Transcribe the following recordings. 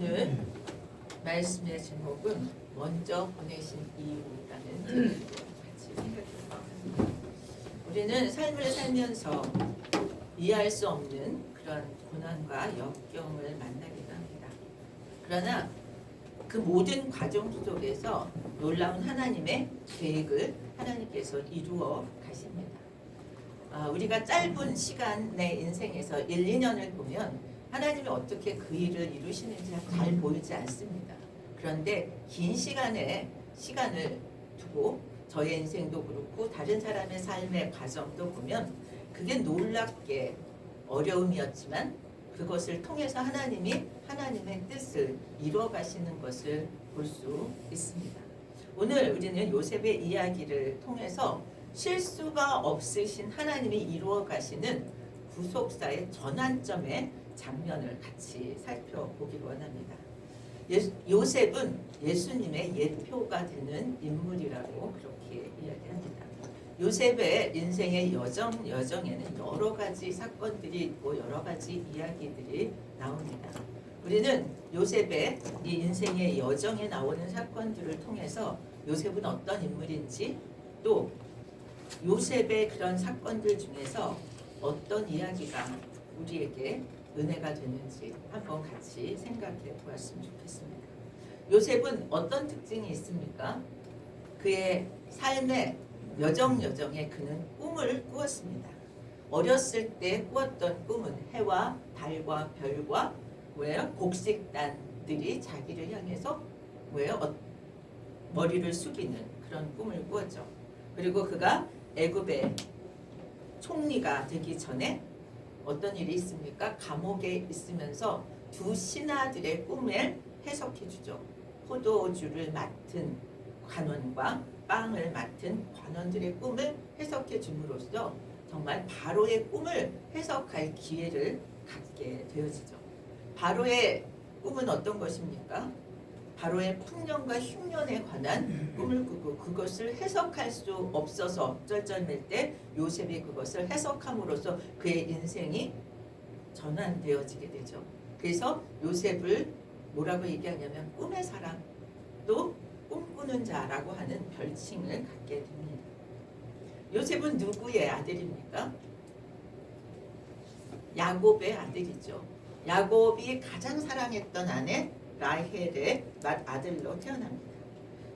오늘 말씀의 제목은 먼저 보내신 이유라는 제목으로 같이 생각해보겠습니다. 우리는 삶을 살면서 이해할 수 없는 그런 고난과 역경을 만나기도 합니다. 그러나 그 모든 과정 속에서 놀라운 하나님의 계획을 하나님께서 이루어 가십니다. 우리가 짧은 시간의 인생에서 1, 2년을 보면 하나님이 어떻게 그 일을 이루시는지 잘 보이지 않습니다. 그런데 긴 시간을 두고 저의 인생도 그렇고 다른 사람의 삶의 과정도 보면 그게 놀랍게 어려움이었지만 그것을 통해서 하나님이 하나님의 뜻을 이루어 가시는 것을 볼 수 있습니다. 오늘 우리는 요셉의 이야기를 통해서 실수가 없으신 하나님이 이루어 가시는 구속사의 전환점의 장면을 같이 살펴보기를 원합니다. 요셉은 예수님의 예표가 되는 인물이라고 그렇게 이야기합니다. 요셉의 인생의 여정에는 여러 가지 사건들이 있고 여러 가지 이야기들이 나옵니다. 우리는 요셉의 이 인생의 여정에 나오는 사건들을 통해서 요셉은 어떤 인물인지 또 요셉의 그런 사건들 중에서 어떤 이야기가 우리에게 은혜가 되는지 한번 같이 생각해 보았으면 좋겠습니다. 요셉은 어떤 특징이 있습니까? 그의 삶의 여정에 그는 꿈을 꾸었습니다. 어렸을 때 꾸었던 꿈은 해와 달과 별과 곡식단들이 자기를 향해서 머리를 숙이는 그런 꿈을 꾸었죠. 그리고 그가 애굽의 총리가 되기 전에 어떤 일이 있습니까? 감옥에 있으면서 두 신하들의 꿈을 해석해 주죠. 포도주를 맡은 관원과 빵을 맡은 관원들의 꿈을 해석해 줌으로써 정말 바로의 꿈을 해석할 기회를 갖게 되어지죠. 바로의 꿈은 어떤 것입니까? 바로의 풍년과 흉년에 관한 꿈을 꾸고 그것을 해석할 수 없어서 쩔쩔맬 때 요셉이 그것을 해석함으로써 그의 인생이 전환되어지게 되죠. 그래서 요셉을 뭐라고 얘기하냐면 꿈의 사람 또 꿈꾸는 자라고 하는 별칭을 갖게 됩니다. 요셉은 누구의 아들입니까? 야곱의 아들이죠. 야곱이 가장 사랑했던 아내 라헬의 아들로 태어납니다.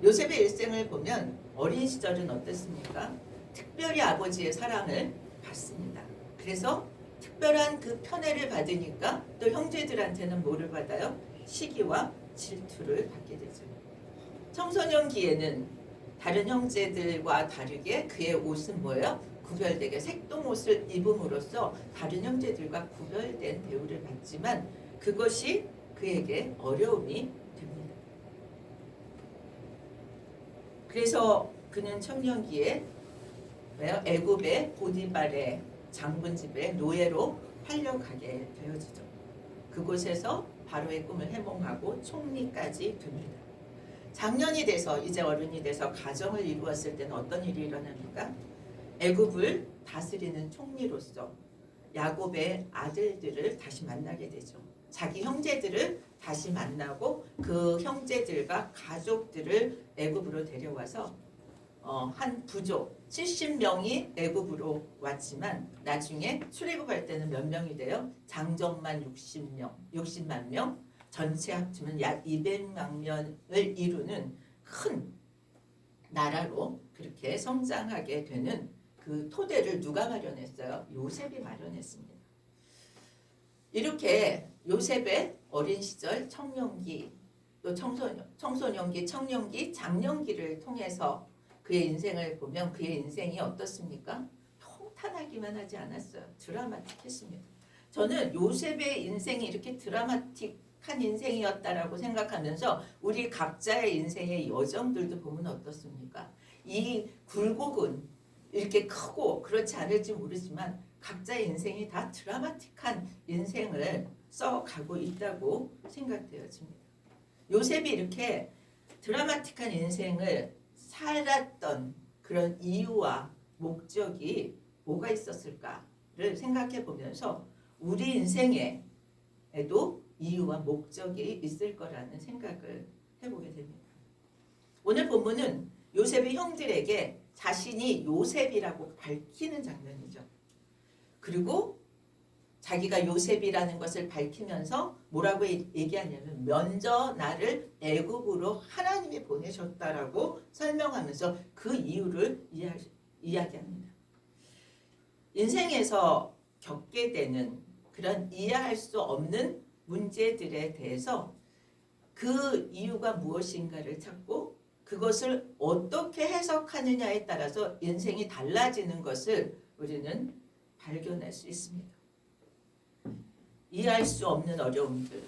요셉의 일생을 보면 어린 시절은 어땠습니까? 특별히 아버지의 사랑을 받습니다. 그래서 특별한 그 편애를 받으니까 또 형제들한테는 뭐를 받아요? 시기와 질투를 받게 되죠. 청소년기에는 다른 형제들과 다르게 그의 옷은 뭐예요? 구별되게 색동옷을 입음으로써 다른 형제들과 구별된 대우를 받지만 그것이 그에게 어려움이 됩니다. 그래서 그는 청년기에 애굽의 보디발의 장군집에 노예로 팔려가게 되어지죠. 그곳에서 바로의 꿈을 해몽하고 총리까지 됩니다. 장년이 돼서 이제 어른이 돼서 가정을 이루었을 때는 어떤 일이 일어납니까? 애굽을 다스리는 총리로서 야곱의 아들들을 다시 만나게 되죠. 자기 형제들을 다시 만나고 그 형제들과 가족들을 애굽으로 데려와서 한 부족 70명이 애굽으로 왔지만 나중에 출애굽할 때는 몇 명이 돼요? 장정만 60만 명, 전체 합치면 약 200만 명을 이루는 큰 나라로 그렇게 성장하게 되는 그 토대를 누가 마련했어요? 요셉이 마련했습니다. 이렇게 요셉의 어린 시절, 청년기, 또 청소년기, 청년기, 장년기를 통해서 그의 인생을 보면 그의 인생이 어떻습니까? 평탄하기만 하지 않았어요. 드라마틱했습니다. 저는 요셉의 인생이 이렇게 드라마틱한 인생이었다라고 생각하면서 우리 각자의 인생의 여정들도 보면 어떻습니까? 이 굴곡은 이렇게 크고 그렇지 않을지 모르지만 각자의 인생이 다 드라마틱한 인생을 써가고 있다고 생각되어집니다. 요셉이 이렇게 드라마틱한 인생을 살았던 그런 이유와 목적이 뭐가 있었을까를 생각해 보면서 우리 인생에도 이유와 목적이 있을 거라는 생각을 해보게 됩니다. 오늘 본문은 요셉의 형들에게 자신이 요셉이라고 밝히는 장면이죠. 그리고 자기가 요셉이라는 것을 밝히면서 뭐라고 얘기하냐면 먼저 나를 애굽으로 하나님이 보내셨다라고 설명하면서 그 이유를 이야기합니다. 인생에서 겪게 되는 그런 이해할 수 없는 문제들에 대해서 그 이유가 무엇인가를 찾고 그것을 어떻게 해석하느냐에 따라서 인생이 달라지는 것을 우리는 발견할 수 있습니다. 이해할 수 없는 어려움들,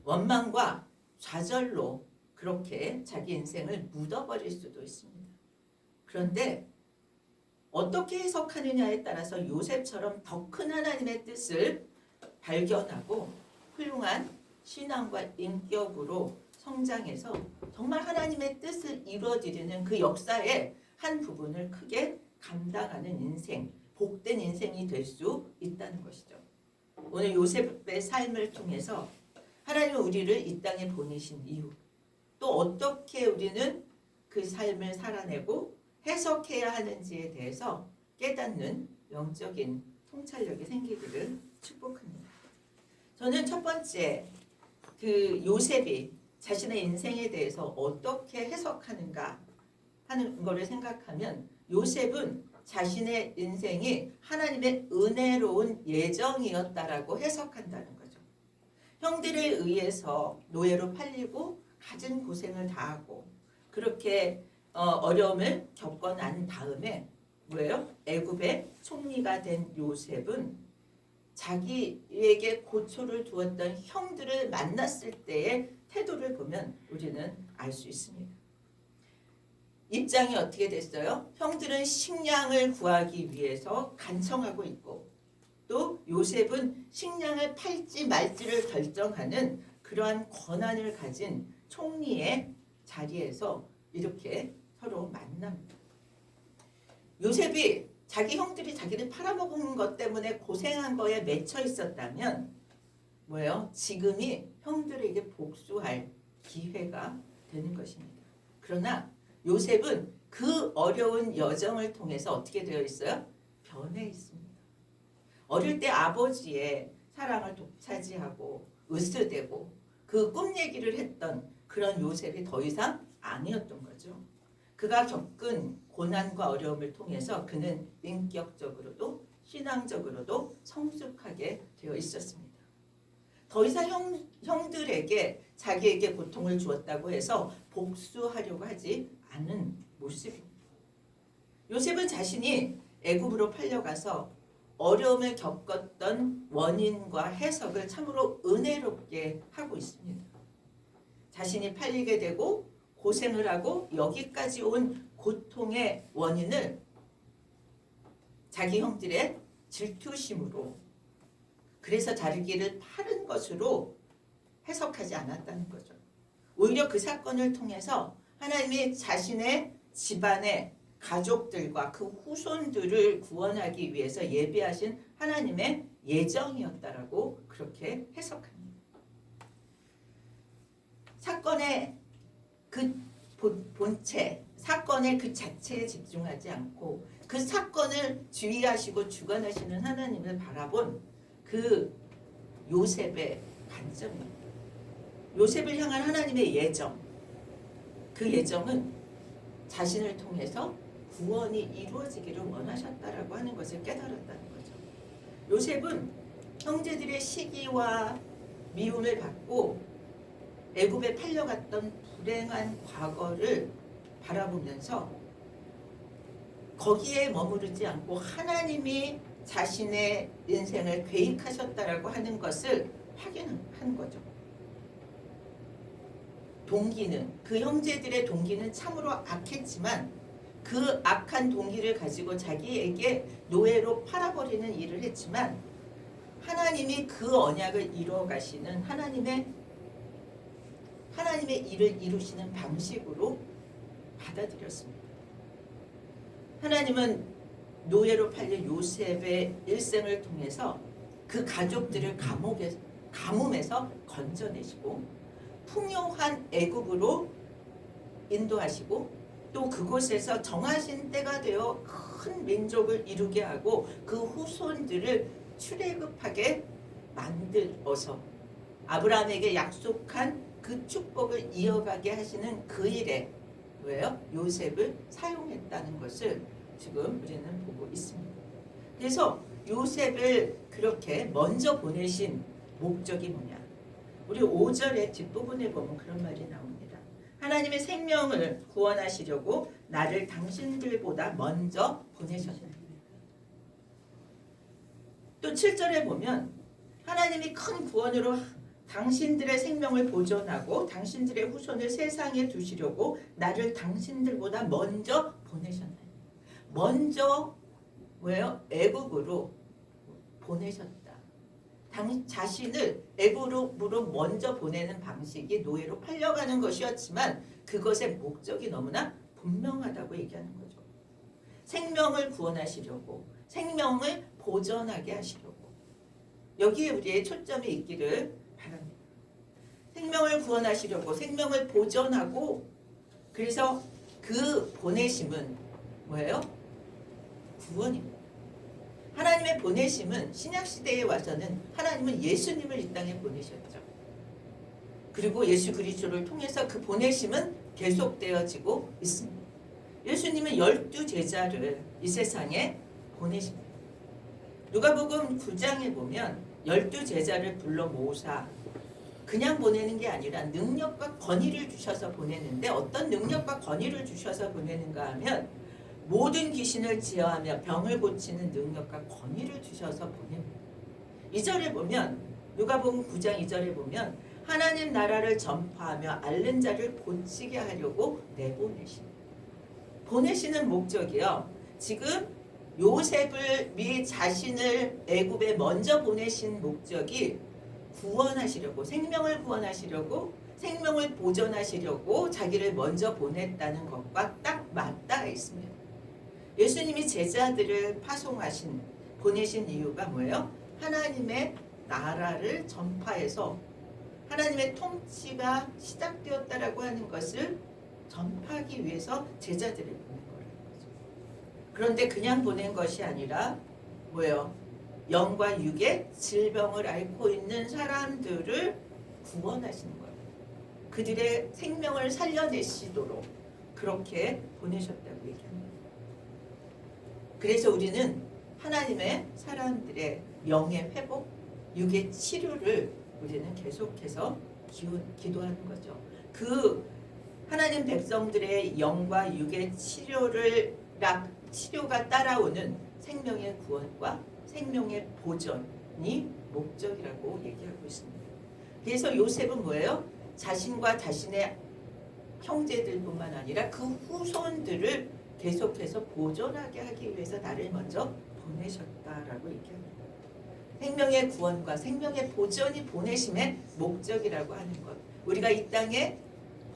원망과 좌절로 그렇게 자기 인생을 묻어버릴 수도 있습니다. 그런데 어떻게 해석하느냐에 따라서 요셉처럼 더 큰 하나님의 뜻을 발견하고 훌륭한 신앙과 인격으로 성장해서 정말 하나님의 뜻을 이루어지는 그 역사의 한 부분을 크게 감당하는 인생, 복된 인생이 될 수 있다는 것이죠. 오늘 요셉의 삶을 통해서 하나님은 우리를 이 땅에 보내신 이유, 또 어떻게 우리는 그 삶을 살아내고 해석해야 하는지에 대해서 깨닫는 영적인 통찰력이 생기기를 축복합니다. 저는 첫 번째 그 요셉이 자신의 인생에 대해서 어떻게 해석하는가 하는 것을 생각하면 요셉은 자신의 인생이 하나님의 은혜로운 예정이었다라고 해석한다는 거죠. 형들에 의해서 노예로 팔리고 갖은 고생을 다하고 그렇게 어려움을 겪어 난 다음에 뭐예요? 애굽의 총리가 된 요셉은 자기에게 고초를 두었던 형들을 만났을 때의 태도를 보면 우리는 알 수 있습니다. 입장이 어떻게 됐어요? 형들은 식량을 구하기 위해서 간청하고 있고 또 요셉은 식량을 팔지 말지를 결정하는 그러한 권한을 가진 총리의 자리에서 이렇게 서로 만납니다. 요셉이 자기 형들이 자기를 팔아먹은 것 때문에 고생한 거에 맺혀 있었다면 뭐예요? 지금이 형들에게 복수할 기회가 되는 것입니다. 그러나 요셉은 그 어려운 여정을 통해서 어떻게 되어 있어요? 변해 있습니다. 어릴 때 아버지의 사랑을 독차지하고 으스대고 그 꿈 얘기를 했던 그런 요셉이 더 이상 아니었던 거죠. 그가 겪은 고난과 어려움을 통해서 그는 인격적으로도 신앙적으로도 성숙하게 되어 있었습니다. 더 이상 형들에게 자기에게 고통을 주었다고 해서 복수하려고 하지 않은 모습입니다. 요셉은 자신이 애굽으로 팔려가서 어려움을 겪었던 원인과 해석을 참으로 은혜롭게 하고 있습니다. 자신이 팔리게 되고 고생을 하고 여기까지 온 고통의 원인을 자기 형들의 질투심으로 그래서 자기를 팔은 것으로 해석하지 않았다는 거죠. 오히려 그 사건을 통해서 하나님이 자신의 집안의 가족들과 그 후손들을 구원하기 위해서 예비하신 하나님의 예정이었다라고 그렇게 해석합니다. 사건의 그 본체, 사건의 그 자체에 집중하지 않고 그 사건을 주의하시고 주관하시는 하나님을 바라본 그 요셉의 관점입니다. 요셉을 향한 하나님의 예정, 그 예정은 자신을 통해서 구원이 이루어지기를 원하셨다라고 하는 것을 깨달았다는 거죠. 요셉은 형제들의 시기와 미움을 받고 애굽에 팔려갔던 불행한 과거를 바라보면서 거기에 머무르지 않고 하나님이 자신의 인생을 계획하셨다라고 하는 것을 확인한 거죠. 동기는 그 형제들의 동기는 참으로 악했지만 그 악한 동기를 가지고 자기에게 노예로 팔아버리는 일을 했지만 하나님이 그 언약을 이루어가시는 하나님의 일을 이루시는 방식으로 받아들였습니다. 하나님은 노예로 팔린 요셉의 일생을 통해서 그 가족들을 감옥에 가뭄에서 건져내시고 풍요한 애굽으로 인도하시고 또 그곳에서 정하신 때가 되어 큰 민족을 이루게 하고 그 후손들을 출애굽하게 만들어서 아브라함에게 약속한 그 축복을 이어가게 하시는 그 일에 왜요? 요셉을 사용했다는 것을 지금 우리는 보고 있습니다. 그래서 요셉을 그렇게 먼저 보내신 목적이 뭐냐? 우리 5절의 뒷부분에 보면 그런 말이 나옵니다. 하나님의 생명을 구원하시려고 나를 당신들보다 먼저 보내셨다. 또 7절에 보면 하나님이 큰 구원으로 당신들의 생명을 보존하고 당신들의 후손을 세상에 두시려고 나를 당신들보다 먼저 보내셨나요? 먼저 왜요? 애굽으로 보내셨다. 자신을 애굽으로 먼저 보내는 방식이 노예로 팔려가는 것이었지만 그것의 목적이 너무나 분명하다고 얘기하는 거죠. 생명을 구원하시려고, 생명을 보존하게 하시려고. 여기에 우리의 초점이 있기를 바랍니다. 생명을 구원하시려고, 생명을 보존하고, 그래서 그 보내심은 뭐예요? 구원입니다. 하나님의 보내심은 신약시대에 와서는 하나님은 예수님을 이 땅에 보내셨죠. 그리고 예수 그리스도를 통해서 그 보내심은 계속되어지고 있습니다. 예수님은 12제자를 이 세상에 보내십니다. 누가복음 9장에 보면 12제자를 불러 모으사 그냥 보내는 게 아니라 능력과 권위를 주셔서 보내는데 어떤 능력과 권위를 주셔서 보내는가 하면 모든 귀신을 제어하며 병을 고치는 능력과 권위를 주셔서 보냅니다. 2절에 보면 누가복음 9장 2절에 보면 하나님 나라를 전파하며 앓는 자를 고치게 하려고 내보내십니다. 보내시는 목적이요. 지금 요셉을 미 자신을 애굽에 먼저 보내신 목적이 구원하시려고, 생명을 구원하시려고, 생명을 보존하시려고 자기를 먼저 보냈다는 것과 딱 맞닿아 있습니다. 예수님이 제자들을 보내신 이유가 뭐예요? 하나님의 나라를 전파해서 하나님의 통치가 시작되었다라고 하는 것을 전파하기 위해서 제자들을 보낸 거라는 거죠. 그런데 그냥 보낸 것이 아니라 뭐예요? 영과 육의 질병을 앓고 있는 사람들을 구원하시는 거예요. 그들의 생명을 살려내시도록 그렇게 보내셨다고 얘기합니다. 그래서 우리는 하나님의 사람들의 영의 회복, 육의 치료를 우리는 계속해서 기도하는 거죠. 그 하나님 백성들의 영과 육의 치료가 따라오는 생명의 구원과 생명의 보존이 목적이라고 얘기하고 있습니다. 그래서 요셉은 뭐예요? 자신과 자신의 형제들뿐만 아니라 그 후손들을 계속해서 보존하게 하기 위해서 나를 먼저 보내셨다라고 얘기합니다. 생명의 구원과 생명의 보존이 보내심의 목적이라고 하는 것. 우리가 이 땅에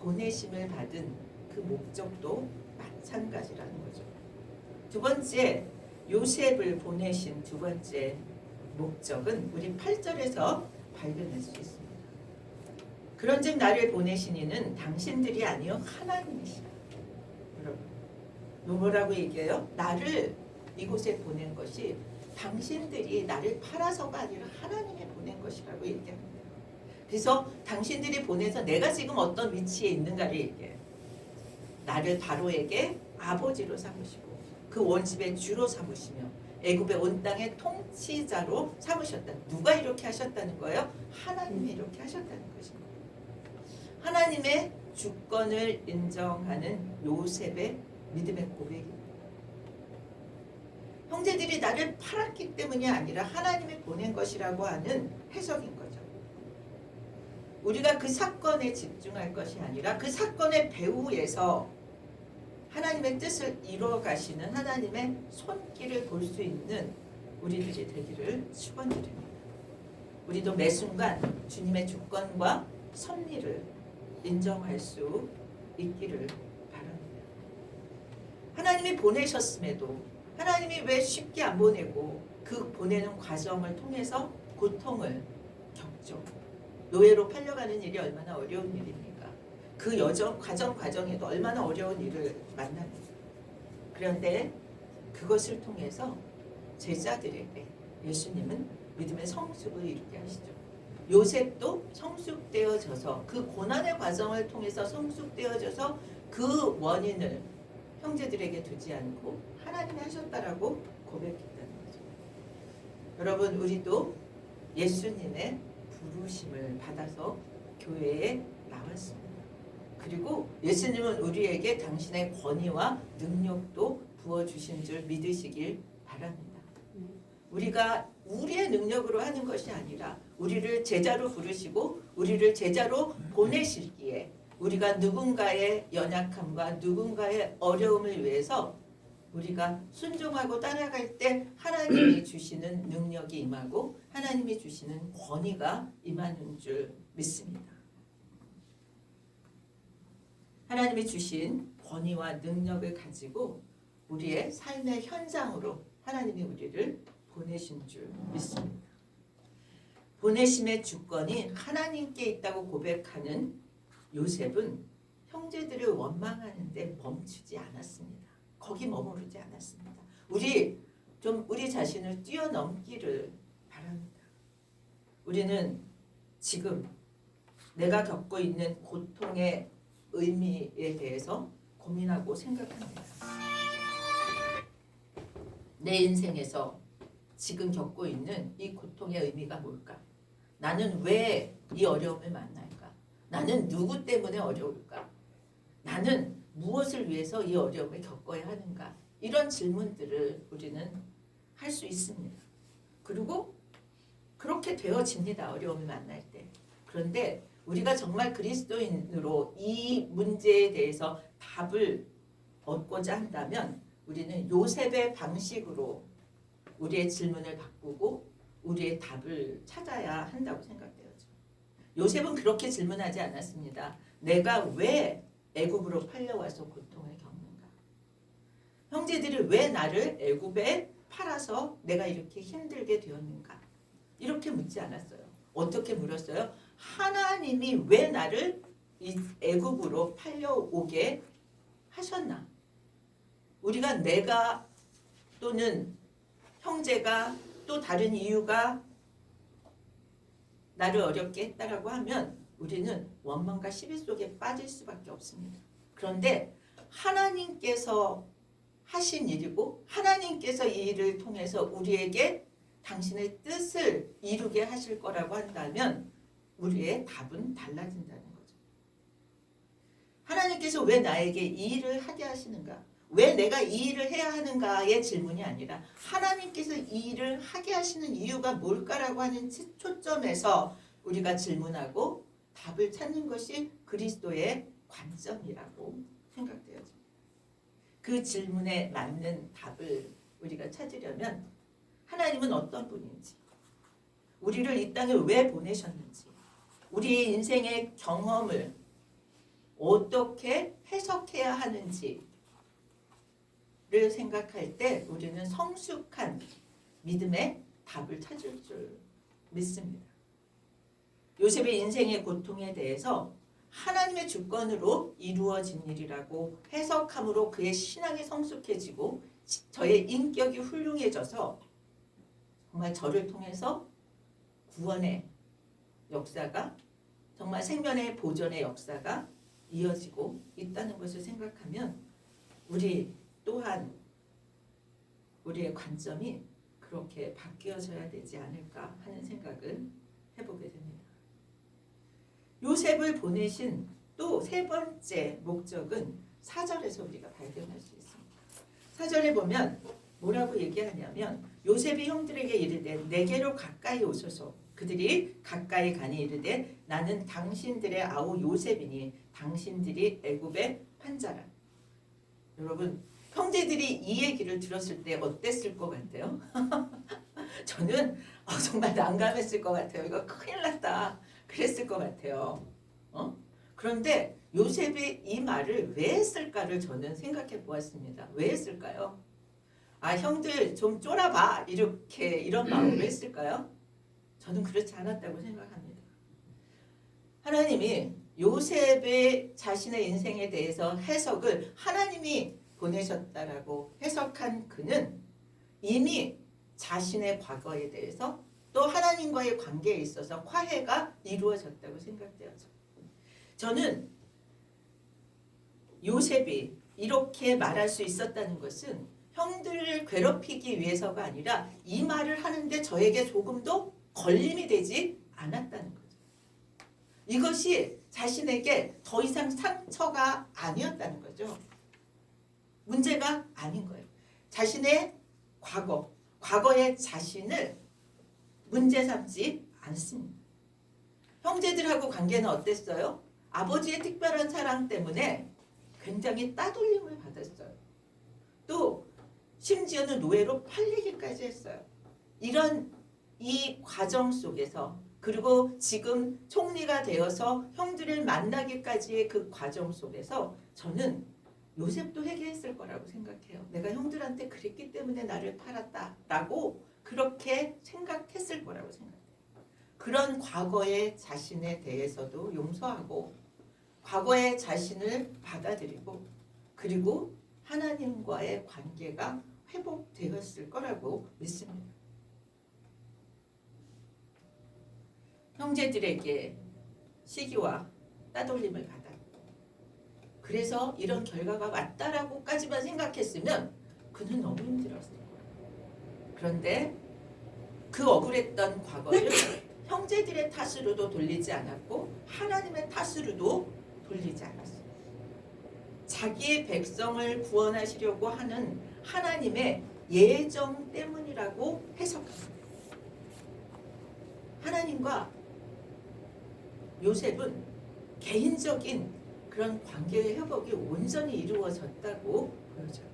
보내심을 받은 그 목적도 마찬가지라는 거죠. 두 번째, 요셉을 보내신 두 번째 목적은 우리 8절에서 발견할 수 있습니다. 그런즉 나를 보내신 이는 당신들이 아니요 하나님이시라. 여러분, 뭐라고 얘기해요? 나를 이곳에 보낸 것이 당신들이 나를 팔아서가 아니라 하나님이 보낸 것이라고 얘기합니다. 그래서 당신들이 보내서 내가 지금 어떤 위치에 있는가를 얘기해요. 나를 바로에게 아버지로 삼으시고 그 원집의 주로 삼으시며 애굽의 온 땅의 통치자로 삼으셨다. 누가 이렇게 하셨다는 거예요? 하나님이 이렇게 하셨다는 것입니다. 하나님의 주권을 인정하는 요셉의 믿음의 고백입니다. 형제들이 나를 팔았기 때문이 아니라 하나님이 보낸 것이라고 하는 해석인 거죠. 우리가 그 사건에 집중할 것이 아니라 그 사건의 배후에서 하나님의 뜻을 이루어 가시는 하나님의 손길을 볼 수 있는 우리들이 되기를 축원드립니다. 우리도 매 순간 주님의 주권과 섭리를 인정할 수 있기를 바랍니다. 하나님이 보내셨음에도 하나님이 왜 쉽게 안 보내고 그 보내는 과정을 통해서 고통을 겪지 있죠. 노예로 팔려가는 일이 얼마나 어려운 일입니까? 그 과정에도 얼마나 어려운 일을 만납니다. 그런데 그것을 통해서 제자들에게 예수님은 믿음의 성숙을 이루게 하시죠. 요셉도 성숙되어져서 그 고난의 과정을 통해서 성숙되어져서 그 원인을 형제들에게 두지 않고 하나님이 하셨다라고 고백했다는 거죠. 여러분, 우리도 예수님의 부르심을 받아서 교회에 나왔습니다. 그리고 예수님은 우리에게 당신의 권위와 능력도 부어주신 줄 믿으시길 바랍니다. 우리가 우리의 능력으로 하는 것이 아니라 우리를 제자로 부르시고 우리를 제자로 보내시기에 우리가 누군가의 연약함과 누군가의 어려움을 위해서 우리가 순종하고 따라갈 때 하나님이 주시는 능력이 임하고 하나님이 주시는 권위가 임하는 줄 믿습니다. 하나님이 주신 권위와 능력을 가지고 우리의 삶의 현장으로 하나님이 우리를 보내신 줄 믿습니다. 보내심의 주권이 하나님께 있다고 고백하는 요셉은 형제들을 원망하는 데 멈추지 않았습니다. 거기 머무르지 않았습니다. 우리 자신을 뛰어넘기를 바랍니다. 우리는 지금 내가 겪고 있는 고통의 의미에 대해서 고민하고 생각합니다. 내 인생에서 지금 겪고 있는 이 고통의 의미가 뭘까? 나는 왜 이 어려움을 만날까? 나는 누구 때문에 어려울까? 나는 무엇을 위해서 이 어려움을 겪어야 하는가? 이런 질문들을 우리는 할 수 있습니다. 그리고 그렇게 되어집니다. 어려움을 만날 때. 그런데 우리가 정말 그리스도인으로 이 문제에 대해서 답을 얻고자 한다면 우리는 요셉의 방식으로 우리의 질문을 바꾸고 우리의 답을 찾아야 한다고 생각되어져. 요셉은 그렇게 질문하지 않았습니다. 내가 왜 애굽으로 팔려와서 고통을 겪는가? 형제들이 왜 나를 애굽에 팔아서 내가 이렇게 힘들게 되었는가? 이렇게 묻지 않았어요. 어떻게 물었어요? 하나님이 왜 나를 이 애굽으로 팔려오게 하셨나? 우리가 내가 또는 형제가 또 다른 이유가 나를 어렵게 했다라고 하면 우리는 원망과 시비 속에 빠질 수밖에 없습니다. 그런데 하나님께서 하신 일이고 하나님께서 이 일을 통해서 우리에게 당신의 뜻을 이루게 하실 거라고 한다면 우리의 답은 달라진다는 거죠. 하나님께서 왜 나에게 이 일을 하게 하시는가? 왜 내가 이 일을 해야 하는가의 질문이 아니라 하나님께서 이 일을 하게 하시는 이유가 뭘까라고 하는 초점에서 우리가 질문하고 답을 찾는 것이 그리스도의 관점이라고 생각되어집니다. 그 질문에 맞는 답을 우리가 찾으려면 하나님은 어떤 분인지, 우리를 이 땅에 왜 보내셨는지, 우리의 인생의 경험을 어떻게 해석해야 하는지 를 생각할 때 우리는 성숙한 믿음의 답을 찾을 줄 믿습니다. 요셉의 인생의 고통에 대해서 하나님의 주권으로 이루어진 일이라고 해석함으로 그의 신앙이 성숙해지고 저의 인격이 훌륭해져서 정말 저를 통해서 구원의 역사가 정말 생명의 보존의 역사가 이어지고 있다는 것을 생각하면 우리 또한 우리의 관점이 그렇게 바뀌어져야 되지 않을까 하는 생각을 해보게 됩니다. 요셉을 보내신 또 세 번째 목적은 4절에서 우리가 발견할 수 있습니다. 4절에 보면 뭐라고 얘기하냐면 요셉이 형들에게 이르되 내게로 가까이 오소서. 그들이 가까이 가니 이르되 나는 당신들의 아우 요셉이니 당신들이 애굽의 판자라. 여러분, 형제들이 이 얘기를 들었을 때 어땠을 것 같아요? 저는 정말 난감했을 것 같아요. 이거 큰일 났다. 그랬을 것 같아요. 그런데 요셉이 이 말을 왜 했을까를 저는 생각해 보았습니다. 왜 했을까요? 형들 좀 쫄아봐. 이런 마음으로 했을까요? 저는 그렇지 않았다고 생각합니다. 하나님이 요셉의 자신의 인생에 대해서 해석을 하나님이 보내셨다라고 해석한 그는 이미 자신의 과거에 대해서 또 하나님과의 관계에 있어서 화해가 이루어졌다고 생각되어져. 저는 요셉이 이렇게 말할 수 있었다는 것은 형들을 괴롭히기 위해서가 아니라 이 말을 하는데 저에게 조금도 걸림이 되지 않았다는 거죠. 이것이 자신에게 더 이상 상처가 아니었다는 거죠. 문제가 아닌 거예요. 자신의 과거의 자신을 문제 삼지 않습니다. 형제들하고 관계는 어땠어요? 아버지의 특별한 사랑 때문에 굉장히 따돌림을 받았어요. 또 심지어는 노예로 팔리기까지 했어요. 이런 이 과정 속에서 그리고 지금 총리가 되어서 형들을 만나기까지의 그 과정 속에서 저는 요셉도 회개했을 거라고 생각해요. 내가 형들한테 그랬기 때문에 나를 팔았다라고 그렇게 생각했을 거라고 생각해요. 그런 과거의 자신에 대해서도 용서하고 과거의 자신을 받아들이고 그리고 하나님과의 관계가 회복되었을 거라고 믿습니다. 형제들에게 시기와 따돌림을 받았고 그래서 이런 결과가 왔다라고까지만 생각했으면 그는 너무 힘들었을 거예요. 그런데 그 억울했던 과거를 형제들의 탓으로도 돌리지 않았고 하나님의 탓으로도 돌리지 않았어요. 자기의 백성을 구원하시려고 하는 하나님의 예정 때문이라고 해석합니다. 하나님과 요셉은 개인적인 그런 관계의 회복이 온전히 이루어졌다고 보여져요.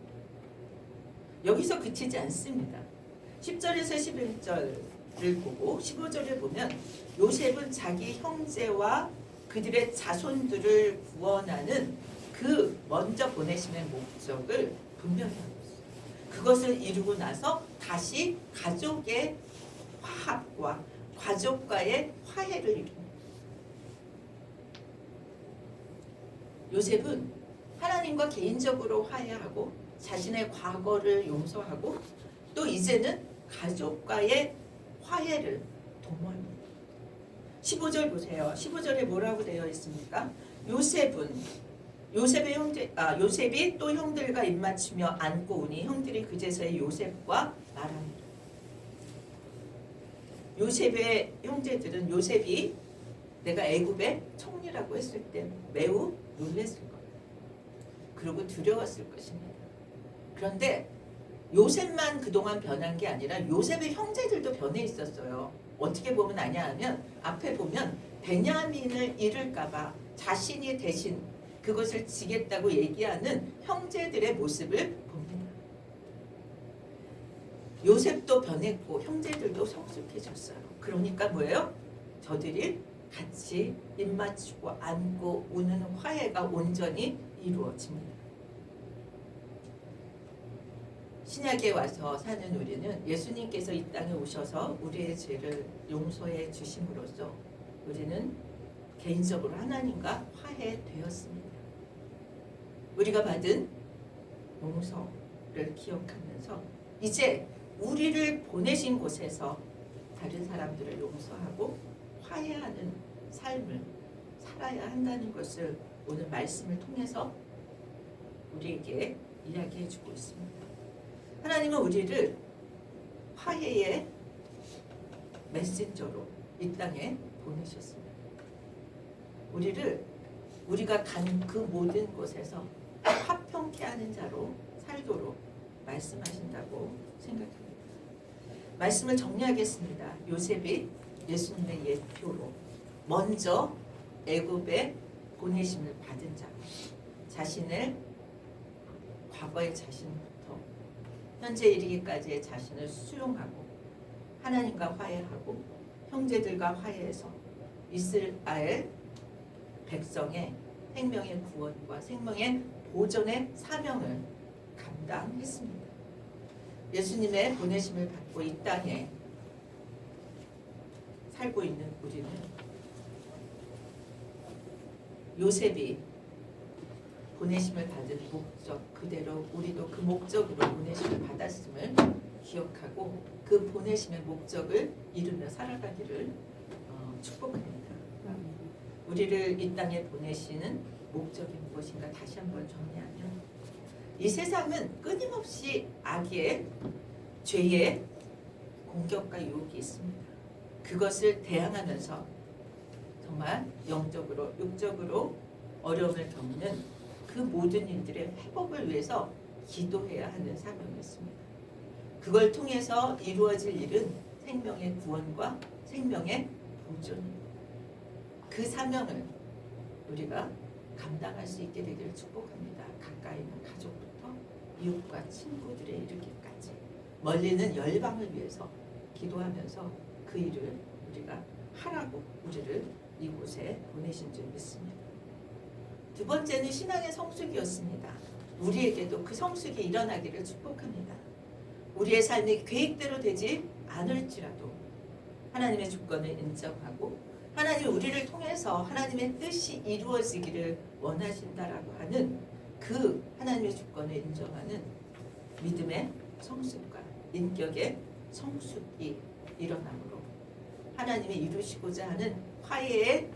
여기서 그치지 않습니다. 10절에서 11절을 보고 15절을 보면 요셉은 자기 형제와 그들의 자손들을 구원하는 그 먼저 보내심의 목적을 분명히 하고 있어요. 그것을 이루고 나서 다시 가족의 화합과 가족과의 화해를 이룹니다. 요셉은 하나님과 개인적으로 화해하고 자신의 과거를 용서하고 또 이제는 가족과의 화해를 도모합니다. 15절 보세요. 15절에 뭐라고 되어 있습니까? 요셉이 또 형들과 입맞추며 안고 오니 형들이 그제서야 요셉과 말합니다. 요셉의 형제들은 요셉이 내가 애굽의 총리라고 했을 때 매우 놀랐을 거예요. 그리고 두려웠을 것입니다. 그런데 요셉만 그동안 변한 게 아니라 요셉의 형제들도 변해 있었어요. 어떻게 보면 아냐 하면 앞에 보면 베냐민을 잃을까 봐 자신이 대신 그것을 지겠다고 얘기하는 형제들의 모습을 봅니다. 요셉도 변했고 형제들도 성숙해졌어요. 그러니까 뭐예요? 저들이 같이 입맞추고 안고 우는 화해가 온전히 이루어집니다. 신약에 와서 사는 우리는 예수님께서 이 땅에 오셔서 우리의 죄를 용서해 주심으로써 우리는 개인적으로 하나님과 화해되었습니다. 우리가 받은 용서를 기억하면서 이제 우리를 보내신 곳에서 다른 사람들을 용서하고 화해하는 삶을 살아야 한다는 것을 오늘 말씀을 통해서 우리에게 이야기해 주고 있습니다. 하나님은 우리를 화해의 메신저로 이 땅에 보내셨습니다. 우리가 간 그 모든 곳에서 화평케 하는 자로 살도록 말씀하신다고 생각합니다. 말씀을 정리하겠습니다. 요셉이 예수님의 예표로 먼저 애굽에 보내심을 받은 자, 자신을 과거의 자신부터 현재 이르기까지의 자신을 수용하고 하나님과 화해하고 형제들과 화해해서 이스라엘 백성의 생명의 구원과 생명의 보존의 사명을 감당했습니다. 예수님의 보내심을 받고 이 땅에 살고 있는 우리는 요셉이 보내심을 받은 목적 그대로 우리도 그 목적으로 보내심을 받았음을 기억하고 그 보내심의 목적을 이루며 살아가기를 축복합니다. 우리를 이 땅에 보내시는 목적이 무엇인가 다시 한번 정리하면 이 세상은 끊임없이 악의 죄의 공격과 유혹이 있습니다. 그것을 대항하면서 정말 영적으로 육적으로 어려움을 겪는 그 모든 일들의 회복을 위해서 기도해야 하는 사명이 있습니다. 그걸 통해서 이루어질 일은 생명의 구원과 생명의 보존입니다. 그 사명을 우리가 감당할 수 있게 되기를 축복합니다. 가까이 있는 가족부터 이웃과 친구들에 이르기까지 멀리는 열방을 위해서 기도하면서 그 일을 우리가 하라고 우리를 이곳에 보내신 줄 믿습니다. 두 번째는 신앙의 성숙이었습니다. 우리에게도 그 성숙이 일어나기를 축복합니다. 우리의 삶이 계획대로 되지 않을지라도 하나님의 주권을 인정하고 하나님이 우리를 통해서 하나님의 뜻이 이루어지기를 원하신다라고 하는 그 하나님의 주권을 인정하는 믿음의 성숙과 인격의 성숙이 일어남으로 하나님이 이루시고자 하는 화해의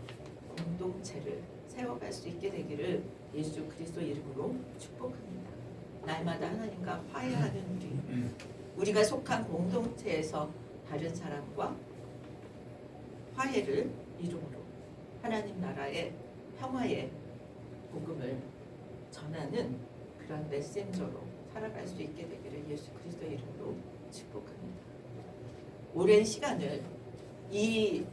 공동체를 세워갈 수 있게 되기를 예수 그리스도 이름으로 축복합니다. 날마다 하나님과 화해하는 우리가 속한 공동체에서 다른 사람과 화해를 이루므로 하나님 나라의 평화의 복음을 전하는 그런 메신저로 살아갈 수 있게 되기를 예수 그리스도 이름으로 축복합니다. 오랜 시간을 이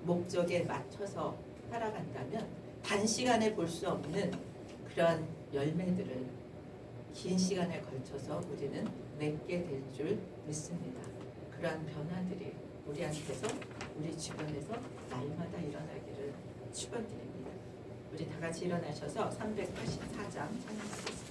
목적에 맞춰서 살아간다면 단시간에 볼 수 없는 그런 열매들을 긴 시간에 걸쳐서 우리는 맺게 될 줄 믿습니다. 그러한 변화들이 우리한테서 우리 주변에서 날마다 일어나기를 축원드립니다. 우리 다 같이 일어나셔서 384장 찬양하겠습니다.